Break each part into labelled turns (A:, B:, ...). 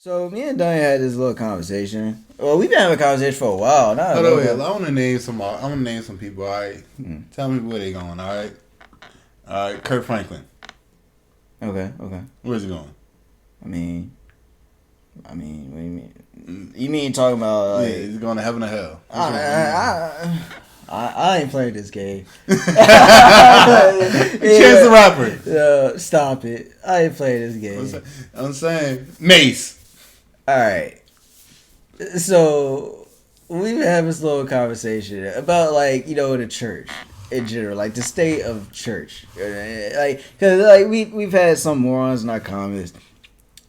A: So me and Donnie had this little conversation. Well, we've been having a conversation for a while. Not a
B: Hold
A: little
B: on,
A: bit.
B: I want to name some. I want to name some people. All right, tell me where they going. All right. Kurt Franklin.
A: Okay, okay.
B: Where's he going?
A: I mean, what do you mean? You mean talking about
B: Yeah,
A: like?
B: he's going to heaven or hell.
A: I ain't playing this game.
B: Chance the Rapper.
A: Stop it. I ain't playing this game.
B: I'm saying Mace.
A: All right. So we've been having this little conversation about the church in general, like the state of church, because we've had some morons in our comments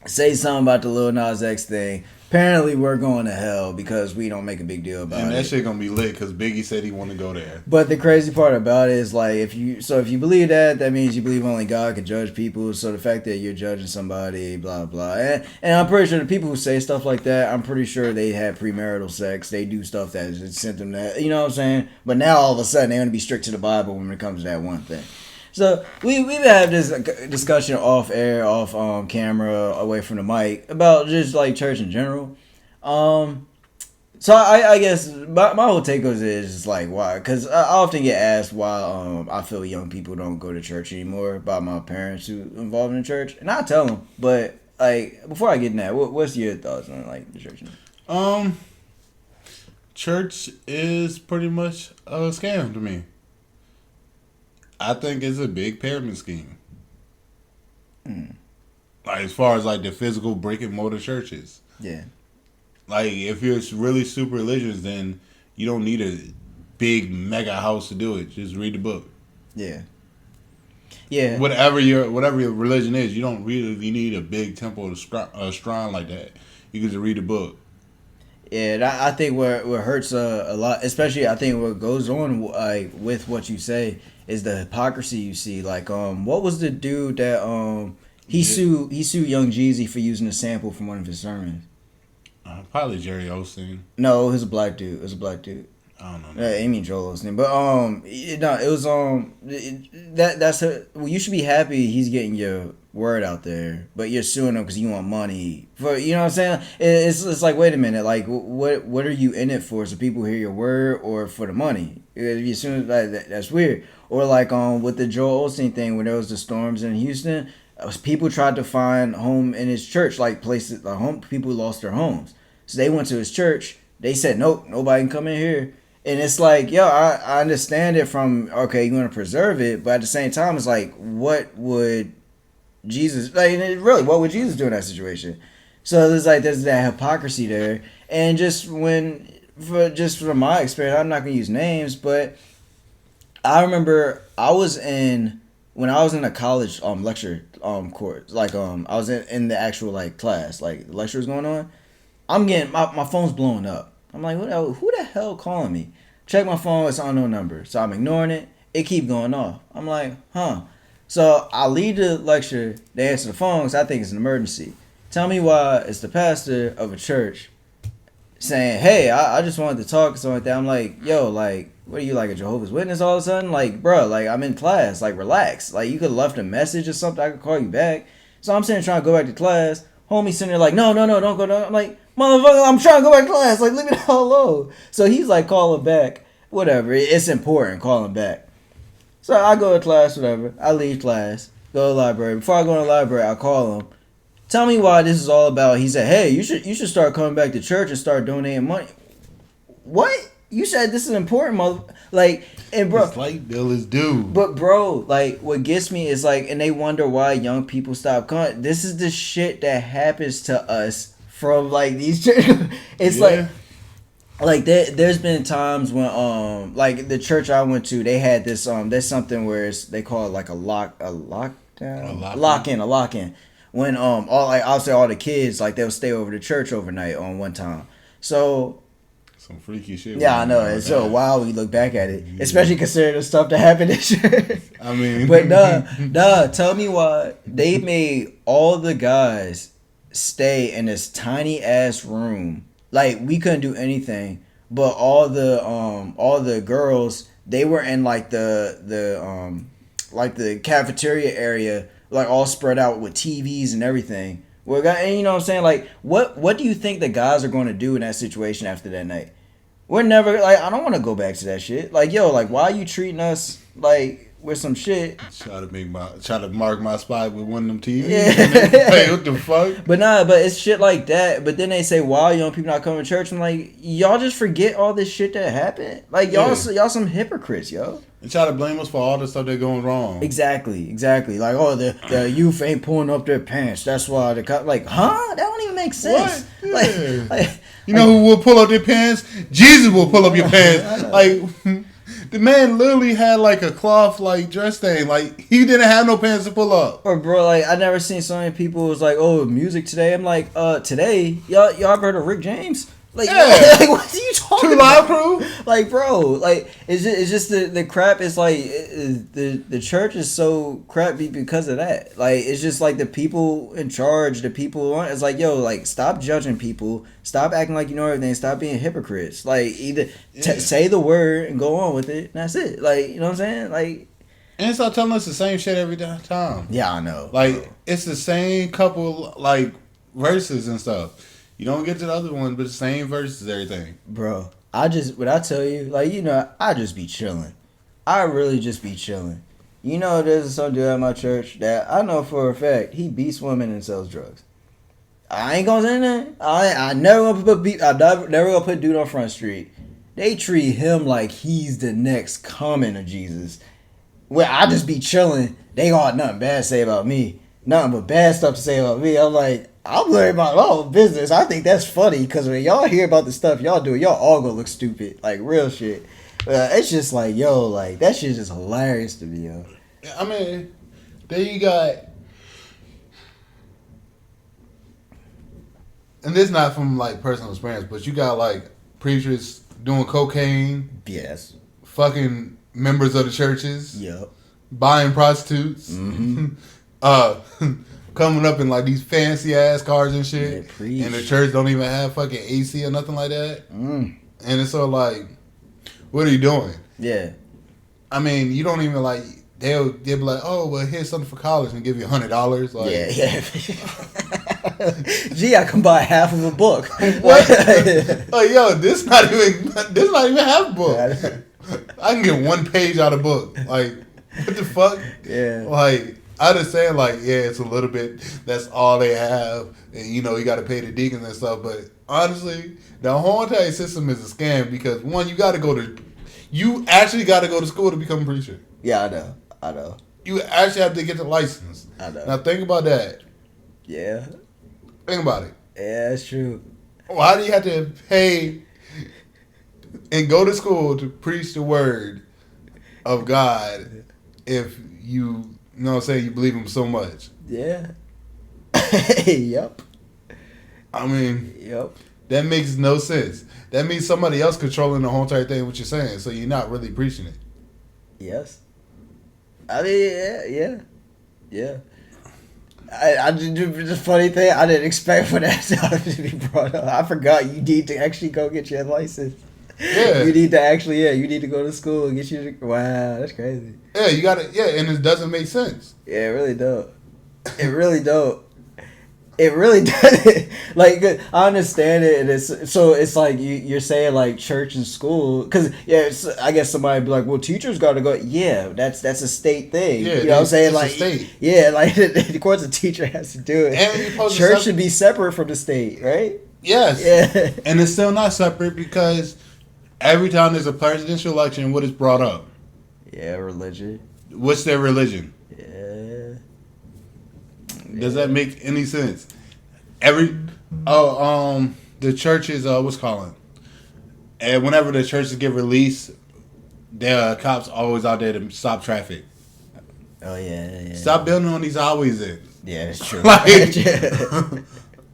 A: say something about the Lil Nas X thing. Apparently, we're going to hell because we don't make a big deal about it.
B: And that shit gonna be lit because Biggie said he want to go there.
A: But the crazy part about it is if you believe that, that means you believe only God can judge people. So the fact that you're judging somebody, blah blah, and I'm pretty sure the people who say stuff like that, I'm pretty sure they had premarital sex. They do stuff that sent them that, you know what I'm saying? But now all of a sudden they want to be strict to the Bible when it comes to that one thing. So we've had this discussion off air, off camera, away from the mic about just like church in general. So I guess my whole take on it is just like why, because I often get asked why I feel young people don't go to church anymore by my parents who involved in the church, and I tell them. But like before I get in that, what's your thoughts on like the church?
B: Church is pretty much a scam to me. I think it's a big pyramid scheme. Like as far as like the physical brick and mortar churches.
A: Yeah.
B: Like if you're really super religious, then you don't need a big mega house to do it. Just read the book.
A: Yeah. Yeah.
B: Whatever your religion is, you don't really need a big temple or shrine like that. You can just read the book.
A: Yeah, I think what hurts a lot, especially I think what goes on with what you say is the hypocrisy you see. Like what was the dude that he sued Young Jeezy for using a sample from one of his sermons?
B: Probably Jerry Osteen.
A: No, it was a black dude.
B: I don't know.
A: I mean Joel Osteen, but it was you should be happy he's getting your word out there, but you're suing him because you want money for, you know what I'm saying? It's like, wait a minute, like what are you in it for? So people hear your word or for the money? If you assume that's weird. Or like with the Joel Osteen thing when there was the storms in Houston, people tried to find home in his church, like places home people lost their homes, so they went to his church. They said nope, nobody can come in here. And it's like, yo, I understand it from, okay, you want to preserve it, but at the same time, it's like, what would Jesus, like, really, what would Jesus do in that situation? So there's that hypocrisy there. And from my experience, I'm not going to use names, but I remember when I was in a college lecture course, I was in the actual like class, like the lecture was going on, I'm getting, my phone's blowing up. I'm like, who the hell calling me? Check my phone, it's an unknown number. So I'm ignoring it. It keep going off. I'm like, huh. So I leave the lecture, they answer the phone because I think it's an emergency. Tell me why it's the pastor of a church saying, hey, I just wanted to talk or something like that. I'm like, yo, like, what are you, like a Jehovah's Witness all of a sudden? Like, bro, like, I'm in class. Like, relax. Like, you could have left a message or something. I could call you back. So I'm sitting trying to go back to class. Homie sitting there like, no, don't go down. I'm like, motherfucker, I'm trying to go back to class. Like, leave me the hell alone. So he's like, calling back. Whatever. It's important. Calling back. So I go to class, whatever. I leave class. Go to the library. Before I go to the library, I call him. Tell me why this is all about. He said, hey, you should start coming back to church and start donating money. What? You said this is important, mother. Like, and bro,
B: this light bill is due.
A: But bro, like, what gets me is like, and they wonder why young people stop coming. This is the shit that happens to us from like these churches. It's like there's been times when like the church I went to, they had this there's something where they call it like a lock in. When obviously all the kids, like, they'll stay over the church overnight on one time. So
B: some freaky shit.
A: Yeah, I know. It's so wild when you look back at it, especially considering the stuff that happened this year.
B: I mean,
A: but nah. Tell me why they made all the guys stay in this tiny ass room. Like, we couldn't do anything, but all the girls, they were in like the cafeteria area, like all spread out with TVs and everything. Well, and you know what I'm saying? Like, what do you think the guys are going to do in that situation after that night? We're never like, I don't want to go back to that shit. Like, yo, like, why are you treating us like with some shit?
B: Try to mark my spot with one of them TVs.
A: Yeah.
B: Like, what the fuck?
A: But nah, but it's shit like that. But then they say, why young people not coming to church? I'm like, y'all just forget all this shit that happened. Like, y'all some hypocrites, yo.
B: And try to blame us for all the stuff that's going wrong.
A: Exactly. Like, oh, the youth ain't pulling up their pants. That's why the cop. Like, huh? That don't even make sense.
B: What? Yeah.
A: Like,
B: you know who will pull up their pants? Jesus will pull up your pants. Like, the man literally had like a cloth like dress thing. Like, he didn't have no pants to pull up.
A: Or bro, like, I never seen so many people was like, oh, music today. I'm like, today, y'all ever heard of Rick James? Like,
B: yeah.
A: Like, what are you talking
B: Two
A: about?
B: Live Crew?
A: Like, bro, like, it's just the crap is like, the church is so crappy because of that. Like, it's just like the people in charge, the people, it's like, yo, like, stop judging people, stop acting like you know everything, stop being hypocrites. Like, either say the word and go on with it, and that's it. Like, you know what I'm saying? Like,
B: and stop telling us the same shit every time.
A: Yeah, I know.
B: Like,
A: bro.
B: It's the same couple, like, verses and stuff. You don't get to the other one, but the same verses, everything.
A: Bro, when I tell you, like, you know, I just be chilling. I really just be chilling. You know, there's some dude at my church that I know for a fact he beats women and sells drugs. I ain't gonna say that. I never gonna put dude on Front Street. They treat him like he's the next coming of Jesus. Where I just be chilling, they got nothing bad to say about me. Nothing but bad stuff to say about me. I'm like, I'm learning about my own business. I think that's funny because when y'all hear about the stuff y'all do, y'all all gonna look stupid. Like, real shit. It's just like, yo, like, that shit's just hilarious to me, yo.
B: I mean, then you got, and this not from, like, personal experience, but you got, like, preachers doing cocaine.
A: Yes.
B: Fucking members of the churches.
A: Yep.
B: Buying prostitutes.
A: Mm-hmm.
B: Coming up in like these fancy ass cars and shit,
A: Yeah,
B: and the church don't even have fucking AC or nothing like that. And it's sort of like, what are you doing?
A: Yeah.
B: I mean, you don't even like. They'll be like, oh well, here's something for college and give you $100. Like,
A: yeah. Gee, I can buy half of a book.
B: What? Like, yo, this not even half a book. I can get one page out of book. Like, what the fuck?
A: Yeah.
B: Like, I understand, like, yeah, it's a little bit, that's all they have. And, you know, you got to pay the deacons and stuff. But, honestly, the whole entire system is a scam because, one, you actually got to go to school to become a preacher.
A: Yeah, I know.
B: You actually have to get the license.
A: I know.
B: Now, think about that.
A: Yeah.
B: Think about it.
A: Yeah, that's true.
B: Why do you have to pay and go to school to preach the word of God if you know what I'm saying, you believe him so much?
A: Yeah. Yep.
B: I mean,
A: Yep.
B: that makes no sense. That means somebody else controlling the whole entire thing, what you're saying, so you're not really preaching it.
A: Yes. I mean, yeah. I the funny thing, I didn't expect for that to be brought up. I forgot you need to actually go get your license.
B: Yeah.
A: You need to actually, you need to go to school and get your. Wow, that's crazy.
B: Yeah, you got to, and it doesn't make sense.
A: Yeah, it really don't. It really don't. It really does. Like, I understand it, and it's like you're saying like church and school, because I guess somebody would be like, well, teachers got to go. Yeah, that's a state thing.
B: Yeah,
A: you know what I'm saying?
B: it's
A: Like,
B: a state.
A: Yeah, like of course a teacher has to do it.
B: And you're supposed
A: church
B: to
A: should be separate from the state, right?
B: Yes.
A: Yeah.
B: And it's still not separate because every time there's a presidential election, what is brought up?
A: Yeah, religion.
B: What's their religion?
A: Yeah.
B: Does that make any sense? The churches, what's calling? And whenever the churches get released, the cops always out there to stop traffic.
A: Oh yeah.
B: Stop building on these highways then.
A: Yeah, that's true.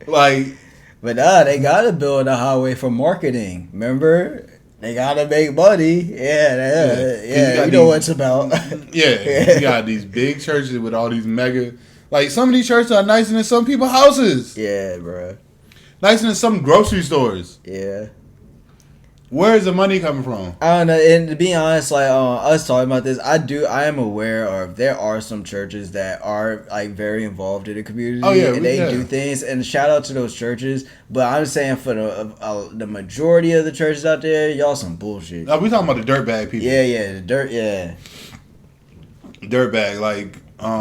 B: Like,
A: but they gotta build a highway for marketing. Remember, they gotta make money. Yeah. You know what it's about.
B: Yeah, you got these big churches with all these mega. Like, some of these churches are nicer than some people's houses.
A: Yeah, bro.
B: Nicer than some grocery stores.
A: Yeah.
B: Where is the money coming from?
A: I don't know. And to be honest, like us talking about this, I am aware of there are some churches that are like very involved in the community.
B: Oh, yeah,
A: and they do things. And shout out to those churches. But I'm saying for the majority of the churches out there, y'all some bullshit.
B: We talking about the dirtbag people.
A: Yeah, the dirt. Yeah,
B: dirtbag. Like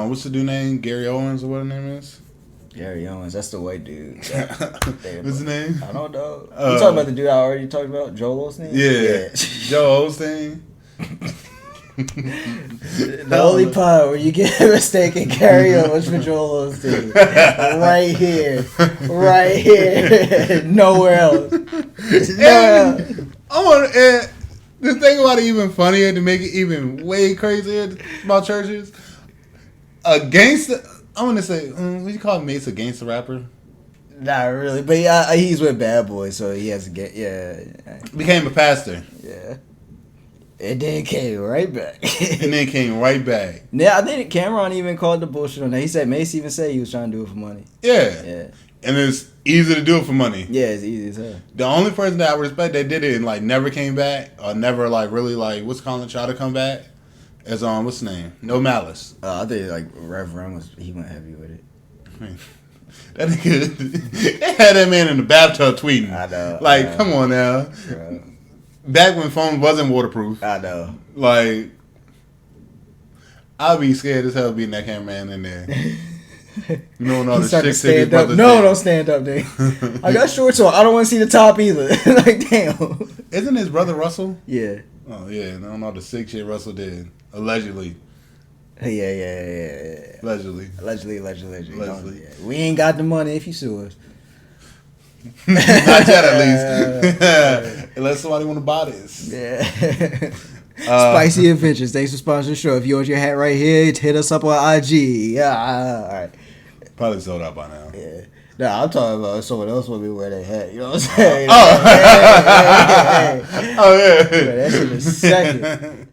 B: what's the dude name? Gary Owens or what his name is?
A: Gary Owens, that's the white dude.
B: What's his name?
A: I don't know. You talking about the dude I already talked about, Joel Osteen?
B: Yeah. Joel Osteen.
A: The only part where you get mistaken Gary Owens for Joel Osteen. Right here. Nowhere else.
B: And the thing about it even funnier, to make it even way crazier about churches, a gangster. I want to say, what you call Mace a gangster rapper?
A: Not really, but yeah, he's with Bad Boy, so he has to get
B: Became a pastor.
A: Yeah, and then came right back.
B: Yeah,
A: I think Cameron even called the bullshit on that. He said Mace even said he was trying to do it for money.
B: Yeah, and it's easy to do it for money.
A: Yeah, it's easy as hell.
B: The only person that I respect that did it and like never came back or never like really like what's calling try to come back. As what's his name? No Malice.
A: I think like Rev Run he went heavy with it.
B: That nigga, they had that man in the bathtub tweeting.
A: I know.
B: Like, come on now. Bro. Back when phones wasn't waterproof.
A: I know.
B: Like, I'd be scared as hell being that cameraman in there. You know when all the chicks
A: stand up. No, don't stand up, dude. I got shorts on. I don't want to see the top either. Like, damn.
B: Isn't his brother Russell?
A: Yeah.
B: Oh yeah, I don't know the sick shit Russell did. Allegedly.
A: Yeah.
B: Allegedly.
A: Yeah. We ain't got the money if you sue us.
B: Not yet, at least. Unless somebody want to buy this.
A: Yeah. Spicy Adventures. Thanks for sponsoring the show. If you want your hat right here, hit us up on IG. Yeah. All right.
B: Probably sold out by now.
A: Yeah. No, I'm talking about someone else when we wear that hat. You know what I'm saying?
B: Oh, yeah.
A: That shit is second.